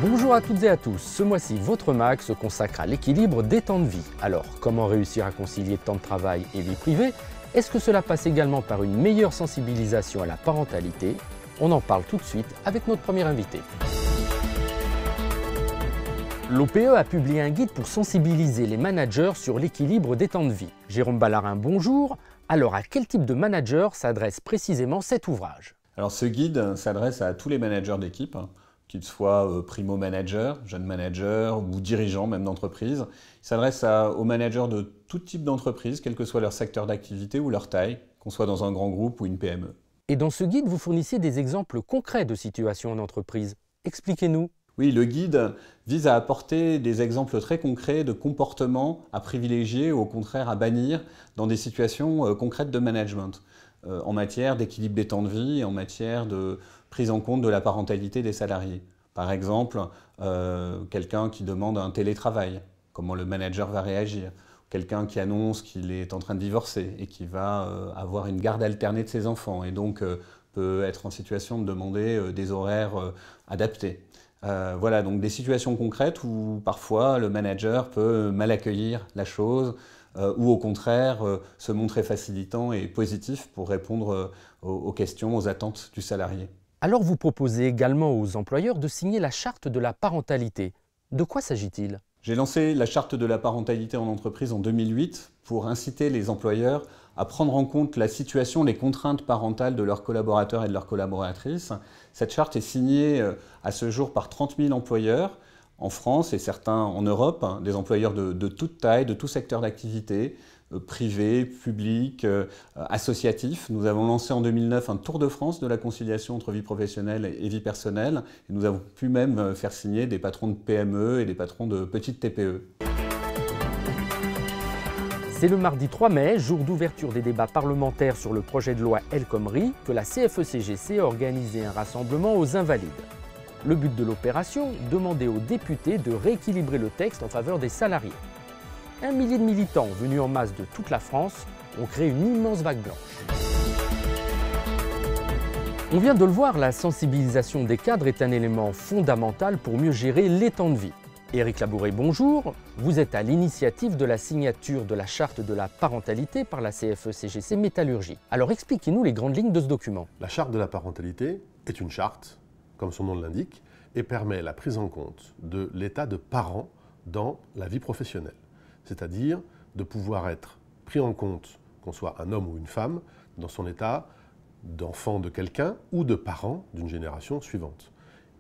Bonjour à toutes et à tous, ce mois-ci votre Mag se consacre à l'équilibre des temps de vie. Alors, comment réussir à concilier temps de travail et vie privée? Est-ce que cela passe également par une meilleure sensibilisation à la parentalité? On en parle tout de suite avec notre premier invité. L'OPE a publié un guide pour sensibiliser les managers sur l'équilibre des temps de vie. Jérôme Ballarin, bonjour. Alors, à quel type de manager s'adresse précisément cet ouvrage? Alors, ce guide s'adresse à tous les managers d'équipe, qu'ils soient primo-managers, jeunes managers ou dirigeants même d'entreprise. Il s'adresse aux managers de tout type d'entreprise, quel que soit leur secteur d'activité ou leur taille, qu'on soit dans un grand groupe ou une PME. Et dans ce guide, vous fournissez des exemples concrets de situations en entreprise. Expliquez-nous. Oui, le guide vise à apporter des exemples très concrets de comportements à privilégier ou au contraire à bannir dans des situations concrètes de management, en matière d'équilibre des temps de vie et en matière de prise en compte de la parentalité des salariés. Par exemple, quelqu'un qui demande un télétravail, comment le manager va réagir. Quelqu'un qui annonce qu'il est en train de divorcer et qui va avoir une garde alternée de ses enfants et donc peut être en situation de demander des horaires adaptés. Voilà, donc des situations concrètes où parfois le manager peut mal accueillir la chose ou au contraire se montrer facilitant et positif pour répondre aux questions, aux attentes du salarié. Alors vous proposez également aux employeurs de signer la charte de la parentalité. De quoi s'agit-il ? J'ai lancé la charte de la parentalité en entreprise en 2008 pour inciter les employeurs à prendre en compte la situation, les contraintes parentales de leurs collaborateurs et de leurs collaboratrices. Cette charte est signée à ce jour par 30 000 employeurs en France et certains en Europe, des employeurs de toute taille, de tout secteur d'activité, privé, public, associatif. Nous avons lancé en 2009 un tour de France de la conciliation entre vie professionnelle et vie personnelle. Et nous avons pu même faire signer des patrons de PME et des patrons de petites TPE. C'est le mardi 3 mai, jour d'ouverture des débats parlementaires sur le projet de loi El Khomri, que la CFE-CGC a organisé un rassemblement aux Invalides. Le but de l'opération, demander aux députés de rééquilibrer le texte en faveur des salariés. 1 millier de militants venus en masse de toute la France ont créé une immense vague blanche. On vient de le voir, la sensibilisation des cadres est un élément fondamental pour mieux gérer les temps de vie. Éric Labouret, bonjour. Vous êtes à l'initiative de la signature de la charte de la parentalité par la CFE-CGC Métallurgie. Alors expliquez-nous les grandes lignes de ce document. La charte de la parentalité est une charte, comme son nom l'indique, et permet la prise en compte de l'état de parent dans la vie professionnelle. C'est-à-dire de pouvoir être pris en compte, qu'on soit un homme ou une femme, dans son état d'enfant de quelqu'un ou de parent d'une génération suivante,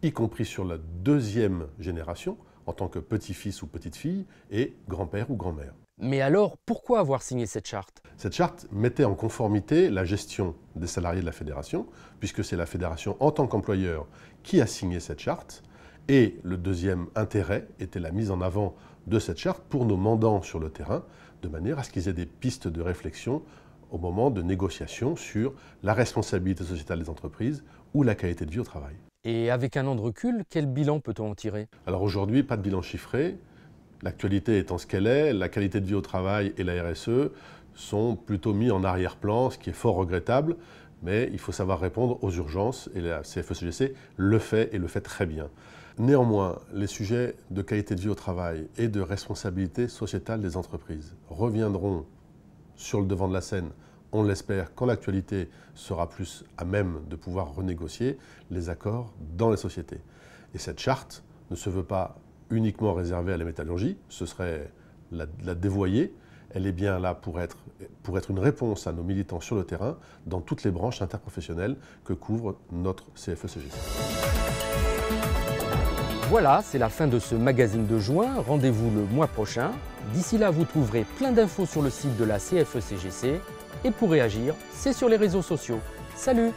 y compris sur la deuxième génération, en tant que petit-fils ou petite-fille, et grand-père ou grand-mère. Mais alors, pourquoi avoir signé cette charte? Cette charte mettait en conformité la gestion des salariés de la fédération, puisque c'est la fédération en tant qu'employeur qui a signé cette charte, et le deuxième intérêt était la mise en avant de cette charte pour nos mandants sur le terrain, de manière à ce qu'ils aient des pistes de réflexion au moment de négociations sur la responsabilité sociétale des entreprises ou la qualité de vie au travail. Et avec un an de recul, quel bilan peut-on en tirer? Alors aujourd'hui, pas de bilan chiffré. L'actualité étant ce qu'elle est, la qualité de vie au travail et la RSE sont plutôt mis en arrière-plan, ce qui est fort regrettable, mais il faut savoir répondre aux urgences et la CFE-CGC le fait et le fait très bien. Néanmoins, les sujets de qualité de vie au travail et de responsabilité sociétale des entreprises reviendront sur le devant de la scène, on l'espère, quand l'actualité sera plus à même de pouvoir renégocier les accords dans les sociétés. Et cette charte ne se veut pas uniquement réservée à la métallurgie, ce serait la dévoyer. Elle est bien là pour être une réponse à nos militants sur le terrain dans toutes les branches interprofessionnelles que couvre notre CFE-CGC. Voilà, c'est la fin de ce magazine de juin. Rendez-vous le mois prochain. D'ici là, vous trouverez plein d'infos sur le site de la CFE-CGC. Et pour réagir, c'est sur les réseaux sociaux. Salut!